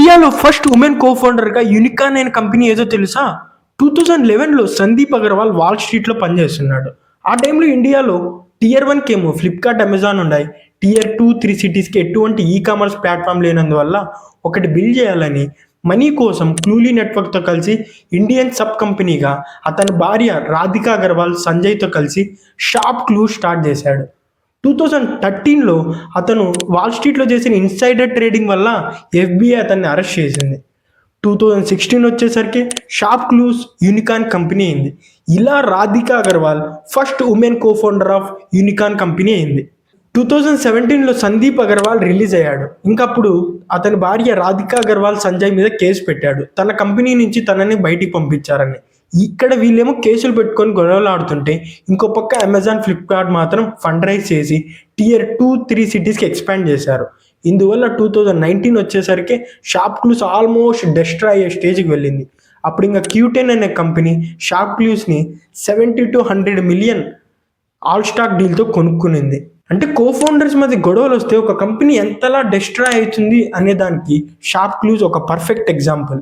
ఇండియాలో first women కో ఫౌండర్గా unicorn అనే company ఏదో తెలుసా? 2011లో సందీప్ అగర్వాల్ వాల్ స్ట్రీట్లో పనిచేస్తున్నాడు. ఆ టైంలో ఇండియాలో టియర్ 1 కేమో ఫ్లిప్కార్ట్, అమెజాన్ ఉన్నాయి. టియర్ 2, 3 సిటీస్కి ఎటువంటి ఈ కామర్స్ ప్లాట్ఫామ్ లేనందువల్ల ఒకటి బిల్డ్ చేయాలని మనీ కోసం క్లూలీ నెట్వర్క్తో కలిసి ఇండియన్ సబ్ కంపెనీగా అతని భార్య రాధికా అగర్వాల్, సంజయ్తో కలిసి షాప్ క్లూ స్టార్ట్ చేశాడు. 2013లో అతను వాల్ స్ట్రీట్లో చేసిన ఇన్సైడర్ ట్రేడింగ్ వల్ల ఎఫ్బిఐ అతన్ని అరెస్ట్ చేసింది. 2016 వచ్చేసరికి షాప్ క్లూస్ యూనికాన్ కంపెనీ అయింది. ఇలా Radhika Agarwal first women co founder of unicorn company అయింది. 2017లో సందీప్ అగర్వాల్ రిలీజ్ అయ్యాడు. ఇంకప్పుడు అతని భార్య రాధికా అగర్వాల్ సంజయ్ మీద కేసు పెట్టాడు, తన కంపెనీ నుంచి తనని బయటికి పంపించారని. ఇక్కడ వీళ్ళేమో కేసులు పెట్టుకొని గొడవలు ఆడుతుంటే ఇంకో పక్క అమెజాన్, ఫ్లిప్కార్ట్ మాత్రం ఫండ్ రైజ్ చేసి టియర్ 2, 3 సిటీస్కి ఎక్స్పాండ్ చేశారు. ఇందువల్ల 2019 వచ్చేసరికి షాప్ క్లూస్ ఆల్మోస్ట్ డెస్ట్రాయ్ అయ్యే స్టేజ్కి వెళ్ళింది. అప్పుడు ఇంకా Q10 అనే కంపెనీ షాప్ క్లూస్ని 70 to 100 మిలియన్ ఆల్ స్టాక్ డీల్తో కొనుక్కునింది. అంటే కో ఫౌండర్స్ మధ్య గొడవలు వస్తే ఒక కంపెనీ ఎంతలా డెస్ట్రాయ్ అవుతుంది అనే దానికి షాప్ క్లూస్ ఒక పర్ఫెక్ట్ ఎగ్జాంపుల్.